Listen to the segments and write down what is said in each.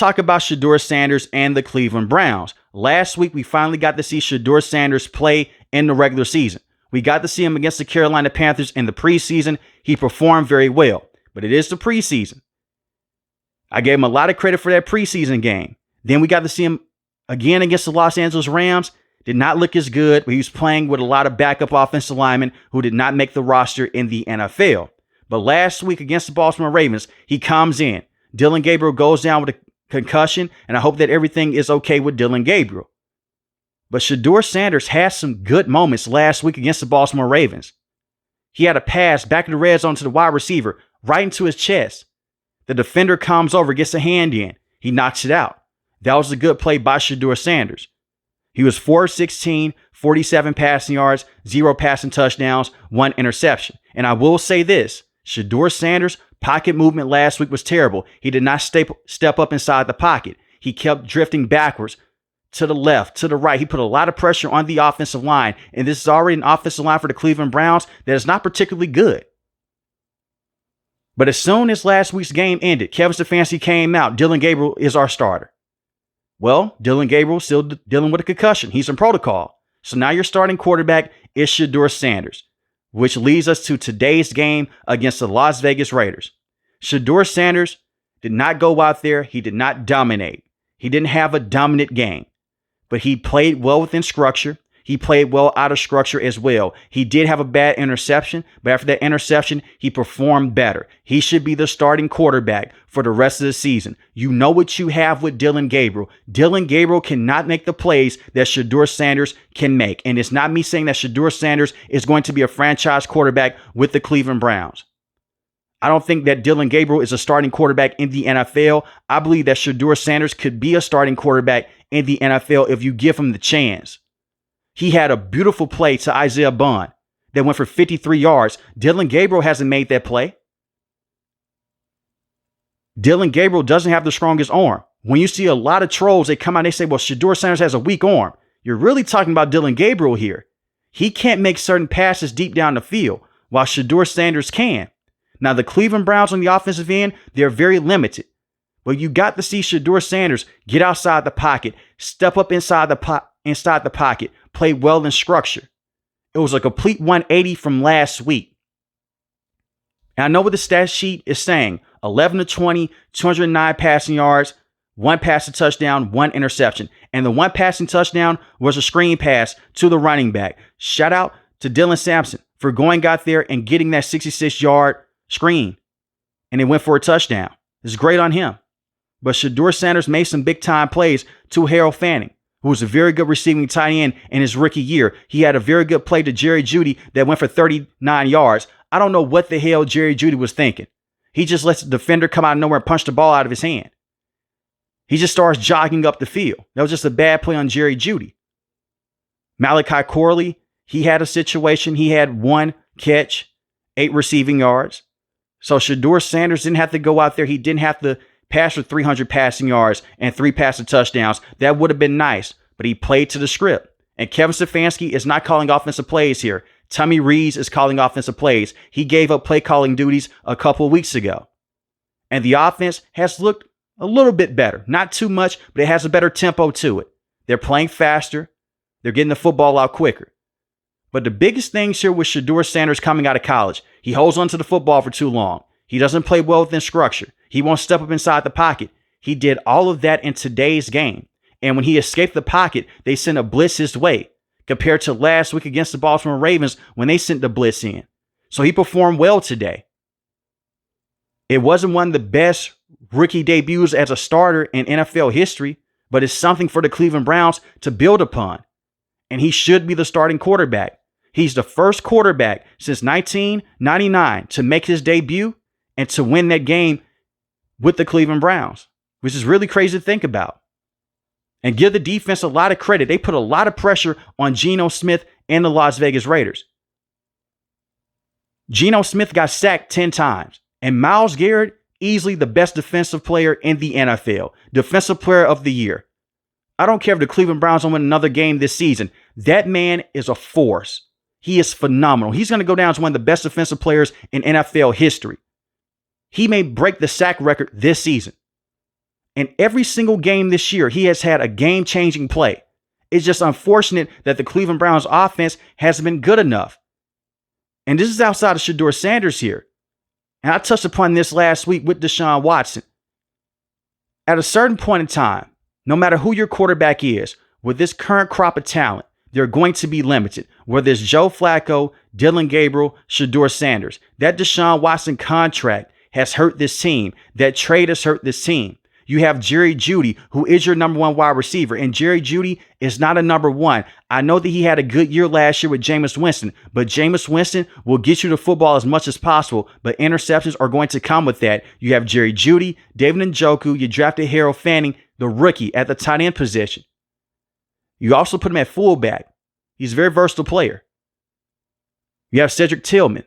talk about Shador Sanders and the Cleveland Browns. Last week, we finally got to see Shador Sanders play in the regular season. We got to see him against the Carolina Panthers in the preseason. He performed very well, but it is the preseason. I gave him a lot of credit for that preseason game. Then we got to see him again against the Los Angeles Rams. Did not look as good, but he was playing with a lot of backup offensive linemen who did not make the roster in the NFL. But last week against the Baltimore Ravens, he comes in. Dillon Gabriel goes down with a concussion, and I hope that everything is okay with Dillon Gabriel. But Shador Sanders had some good moments last week against the Baltimore Ravens. He had a pass back in the red zone to the wide receiver, right into his chest. The defender comes over, gets a hand in. He knocks it out. That was a good play by Shador Sanders. He was 4-16, 47 passing yards, 0 passing touchdowns, 1 interception. And I will say this, Shador Sanders' pocket movement last week was terrible. He did not step up inside the pocket. He kept drifting backwards to the left, to the right. He put a lot of pressure on the offensive line. And this is already an offensive line for the Cleveland Browns that is not particularly good. But as soon as last week's game ended, Kevin Stefanski came out. Dillon Gabriel is our starter. Well, Dillon Gabriel still dealing with a concussion. He's in protocol. So now your starting quarterback is Shador Sanders, which leads us to today's game against the Las Vegas Raiders. Shador Sanders did not go out there. He did not dominate. He didn't have a dominant game, but he played well within structure. He played well out of structure as well. He did have a bad interception, but after that interception, he performed better. He should be the starting quarterback for the rest of the season. You know what you have with Dillon Gabriel. Dillon Gabriel cannot make the plays that Shador Sanders can make. And it's not me saying that Shador Sanders is going to be a franchise quarterback with the Cleveland Browns. I don't think that Dillon Gabriel is a starting quarterback in the NFL. I believe that Shador Sanders could be a starting quarterback in the NFL if you give him the chance. He had a beautiful play to Isaiah Bond that went for 53 yards. Dillon Gabriel hasn't made that play. Dillon Gabriel doesn't have the strongest arm. When you see a lot of trolls, they come out and they say, well, Shador Sanders has a weak arm. You're really talking about Dillon Gabriel here. He can't make certain passes deep down the field, while Shador Sanders can. Now, the Cleveland Browns on the offensive end, they're very limited. But you got to see Shador Sanders get outside the pocket, step up inside the pocket, play well in structure. It was a complete 180 from last week. And I know what the stat sheet is saying. 11 to 20, 209 passing yards, 1 passing touchdown, 1 interception. And the 1 passing touchdown was a screen pass to the running back. Shout out to Dylan Sampson for going out there and getting that 66-yard screen. And it went for a touchdown. It's great on him. But Shador Sanders made some big-time plays to Harold Fanning, who was a very good receiving tight end in his rookie year. He had a very good play to Jerry Jeudy that went for 39 yards. I don't know what the hell Jerry Jeudy was thinking. He just lets the defender come out of nowhere and punch the ball out of his hand. He just starts jogging up the field. That was just a bad play on Jerry Jeudy. Malachi Corley, he had a situation. He had 1 catch, 8 receiving yards. So Shador Sanders didn't have to go out there. He didn't have to pass for 300 passing yards and 3 passing touchdowns. That would have been nice, but he played to the script. And Kevin Stefanski is not calling offensive plays here. Tommy Rees is calling offensive plays. He gave up play calling duties a couple of weeks ago. And the offense has looked a little bit better. Not too much, but it has a better tempo to it. They're playing faster. They're getting the football out quicker. But the biggest things here with Shador Sanders coming out of college, he holds onto the football for too long. He doesn't play well within structure. He won't step up inside the pocket. He did all of that in today's game. And when he escaped the pocket, they sent a blitz his way compared to last week against the Baltimore Ravens when they sent the blitz in. So he performed well today. It wasn't one of the best rookie debuts as a starter in NFL history, but it's something for the Cleveland Browns to build upon. And he should be the starting quarterback. He's the first quarterback since 1999 to make his debut and to win that game with the Cleveland Browns, which is really crazy to think about. And give the defense a lot of credit. They put a lot of pressure on Geno Smith and the Las Vegas Raiders. Geno Smith got sacked 10 times. And Myles Garrett, easily the best defensive player in the NFL. Defensive player of the year. I don't care if the Cleveland Browns don't win another game this season. That man is a force. He is phenomenal. He's going to go down as one of the best defensive players in NFL history. He may break the sack record this season. In every single game this year, he has had a game-changing play. It's just unfortunate that the Cleveland Browns offense hasn't been good enough. And this is outside of Shador Sanders here. And I touched upon this last week with Deshaun Watson. At a certain point in time, no matter who your quarterback is, with this current crop of talent, they're going to be limited. Whether it's Joe Flacco, Dillon Gabriel, Shador Sanders. That Deshaun Watson contract has hurt this team. That trade has hurt this team. You have Jerry Jeudy, who is your number one wide receiver, and Jerry Jeudy is not a number one. I know that he had a good year last year with Jameis Winston, but Jameis Winston will get you the football as much as possible, but interceptions are going to come with that. You have Jerry Jeudy, David Njoku, you drafted Harold Fanning, the rookie, at the tight end position. You also put him at fullback. He's a very versatile player. You have Cedric Tillman.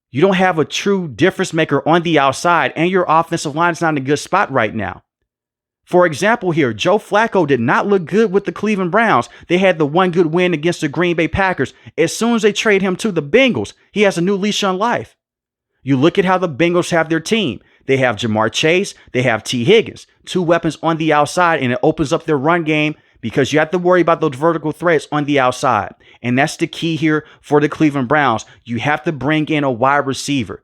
You don't have a true difference maker on the outside, and your offensive line is not in a good spot right now. For example here, Joe Flacco did not look good with the Cleveland Browns. They had the one good win against the Green Bay Packers. As soon as they trade him to the Bengals, he has a new leash on life. You look at how the Bengals have their team. They have Jamar Chase. They have T. Higgins, two weapons on the outside, and it opens up their run game because you have to worry about those vertical threats on the outside. And that's the key here for the Cleveland Browns. You have to bring in a wide receiver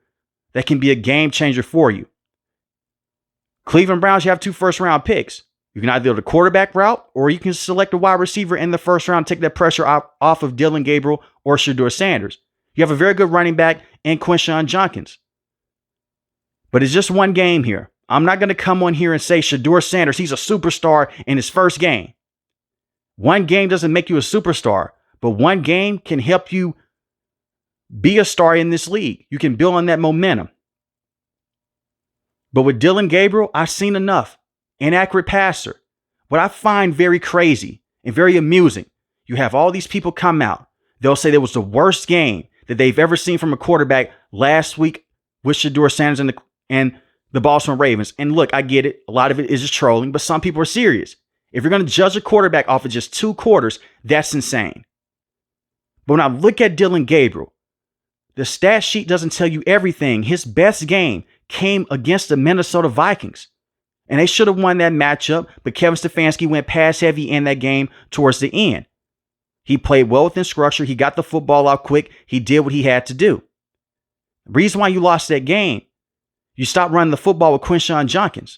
that can be a game changer for you. Cleveland Browns, you have 2 first-round picks. You can either go the quarterback route, or you can select a wide receiver in the first round, take that pressure off of Dillon Gabriel or Shador Sanders. You have a very good running back in Quinshon Judkins. But it's just one game here. I'm not going to come on here and say Shador Sanders, he's a superstar in his first game. One game doesn't make you a superstar, but one game can help you be a star in this league. You can build on that momentum. But with Dillon Gabriel, I've seen enough. Inaccurate passer. What I find very crazy and very amusing, you have all these people come out. They'll say that was the worst game that they've ever seen from a quarterback last week with Shador Sanders and the Baltimore Ravens. And look, I get it. A lot of it is just trolling, but some people are serious. If you're going to judge a quarterback off of just 2 quarters, that's insane. But when I look at Dillon Gabriel, the stat sheet doesn't tell you everything. His best game came against the Minnesota Vikings. And they should have won that matchup, but Kevin Stefanski went pass heavy in that game towards the end. He played well within structure. He got the football out quick. He did what he had to do. The reason why you lost that game, you stopped running the football with Quinshon Judkins.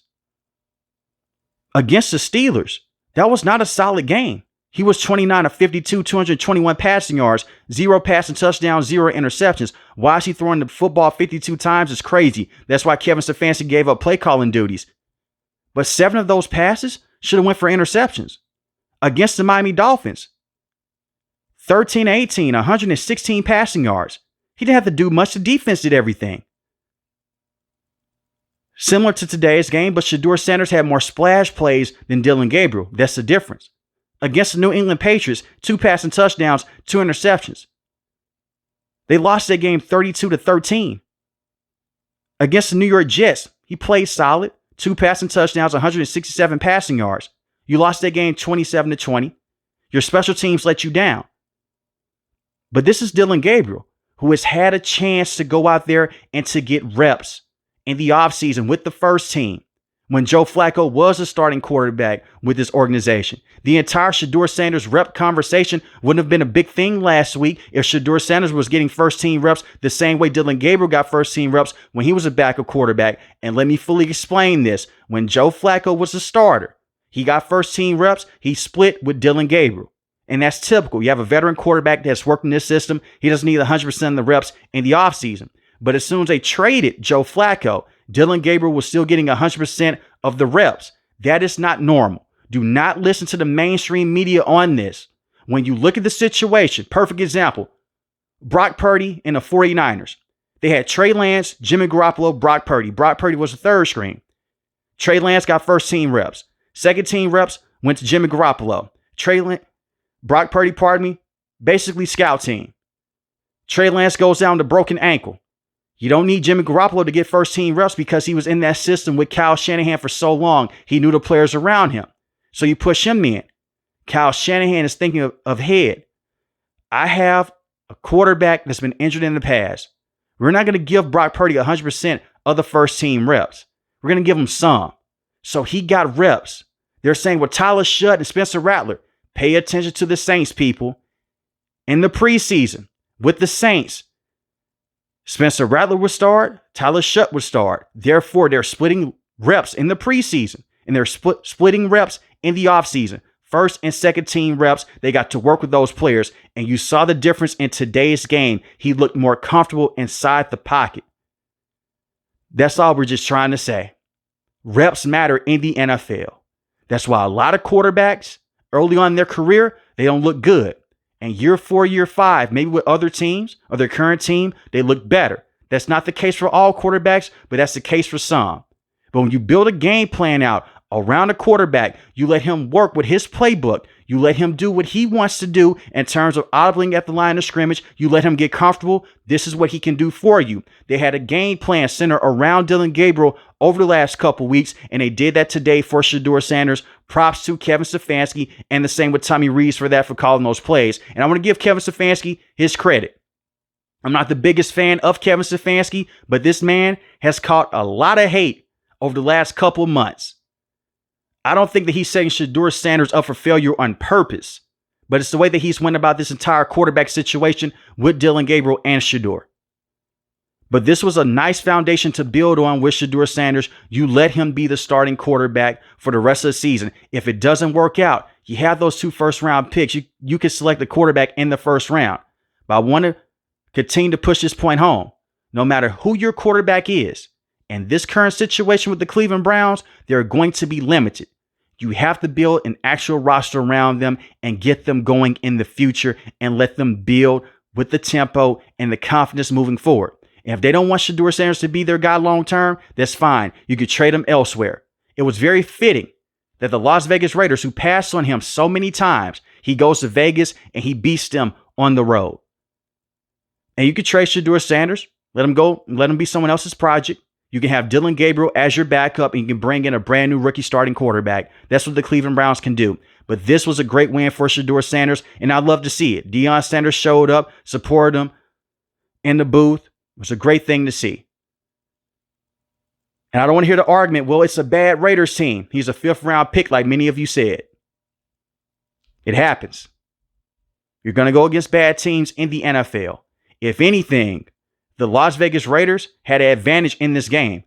Against the Steelers, that was not a solid game. He was 29 of 52, 221 passing yards, 0 passing touchdowns, 0 interceptions. Why is he throwing the football 52 times? It's crazy. That's why Kevin Stefanski gave up play calling duties. But 7 of those passes should have went for interceptions. Against the Miami Dolphins, 13-18, 116 passing yards. He didn't have to do much. The defense did everything. Similar to today's game, but Shador Sanders had more splash plays than Dillon Gabriel. That's the difference. Against the New England Patriots, 2 passing touchdowns, 2 interceptions. They lost that game 32-13. Against the New York Jets, he played solid, 2 passing touchdowns, 167 passing yards. You lost that game 27-20. Your special teams let you down. But this is Dillon Gabriel, who has had a chance to go out there and to get reps in the offseason with the first team when Joe Flacco was a starting quarterback with this organization. The entire Shador Sanders rep conversation wouldn't have been a big thing last week if Shador Sanders was getting first team reps the same way Dillon Gabriel got first team reps when he was a backup quarterback. And let me fully explain this. When Joe Flacco was a starter, he got first team reps. He split with Dillon Gabriel. And that's typical. You have a veteran quarterback that's worked in this system. He doesn't need 100% of the reps in the offseason. But as soon as they traded Joe Flacco, Dillon Gabriel was still getting 100% of the reps. That is not normal. Do not listen to the mainstream media on this. When you look at the situation, perfect example, Brock Purdy and the 49ers. They had Trey Lance, Jimmy Garoppolo, Brock Purdy. Brock Purdy was the third string. Trey Lance got first team reps. Second team reps went to Jimmy Garoppolo. Brock Purdy, basically scout team. Trey Lance goes down to broken ankle. You don't need Jimmy Garoppolo to get first team reps because he was in that system with Kyle Shanahan for so long. He knew the players around him. So you push him in. Kyle Shanahan is thinking of head. I have a quarterback that's been injured in the past. We're not going to give Brock Purdy 100% of the first team reps. We're going to give him some. So he got reps. They're saying with Tyler Shutt and Spencer Rattler, pay attention to the Saints, people. In the preseason with the Saints, Spencer Rattler would start, Tyler Shutt would start. Therefore, they're splitting reps in the preseason and they're splitting reps in the offseason. First and second team reps, they got to work with those players. And you saw the difference in today's game. He looked more comfortable inside the pocket. That's all we're just trying to say. Reps matter in the NFL. That's why a lot of quarterbacks early on in their career, they don't look good. And year 4, year 5, maybe with other teams or their current team, they look better. That's not the case for all quarterbacks, but that's the case for some. But when you build a game plan out around a quarterback, you let him work with his playbook. You let him do what he wants to do in terms of audibling at the line of scrimmage. You let him get comfortable. This is what he can do for you. They had a game plan centered around Dillon Gabriel over the last couple weeks, and they did that today for Shador Sanders. Props to Kevin Stefanski, and the same with Tommy Rees for that, for calling those plays. And I want to give Kevin Stefanski his credit. I'm not the biggest fan of Kevin Stefanski, but this man has caught a lot of hate over the last couple months. I don't think that he's setting Shador Sanders up for failure on purpose, but it's the way that he's went about this entire quarterback situation with Dillon Gabriel and Shedeur. But this was a nice foundation to build on with Shador Sanders. You let him be the starting quarterback for the rest of the season. If it doesn't work out, you have those 2 first-round picks. You can select the quarterback in the first round. But I want to continue to push this point home. No matter who your quarterback is, in this current situation with the Cleveland Browns, they're going to be limited. You have to build an actual roster around them and get them going in the future and let them build with the tempo and the confidence moving forward. And if they don't want Shador Sanders to be their guy long term, that's fine. You could trade him elsewhere. It was very fitting that the Las Vegas Raiders, who passed on him so many times, he goes to Vegas and he beats them on the road. And you could trade Shador Sanders, let him go, let him be someone else's project. You can have Dillon Gabriel as your backup, and you can bring in a brand new rookie starting quarterback. That's what the Cleveland Browns can do. But this was a great win for Shador Sanders, and I'd love to see it. Deion Sanders showed up, supported him in the booth. It was a great thing to see. And I don't want to hear the argument, well, it's a bad Raiders team. He's a 5th-round pick, like many of you said. It happens. You're going to go against bad teams in the NFL. If anything, the Las Vegas Raiders had an advantage in this game.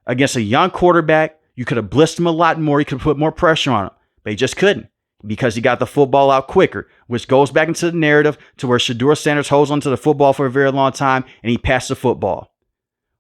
Against a young quarterback, you could have blitzed him a lot more. You could have put more pressure on him. But he just couldn't, because he got the football out quicker, which goes back into the narrative to where Shador Sanders holds onto the football for a very long time and he passed the football.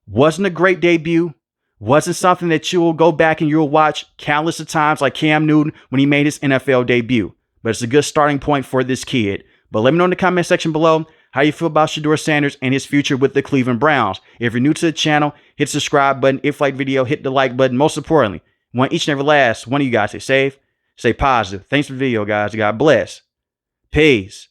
Wasn't a great debut. Wasn't something that you will go back and you'll watch countless of times like Cam Newton when he made his NFL debut. But it's a good starting point for this kid. But let me know in the comment section below how you feel about Shador Sanders and his future with the Cleveland Browns. If you're new to the channel, hit the subscribe button. If you like video, hit the like button. Most importantly, I want each and every last one of you guys to stay safe, stay positive. Thanks for the video, guys. God bless. Peace.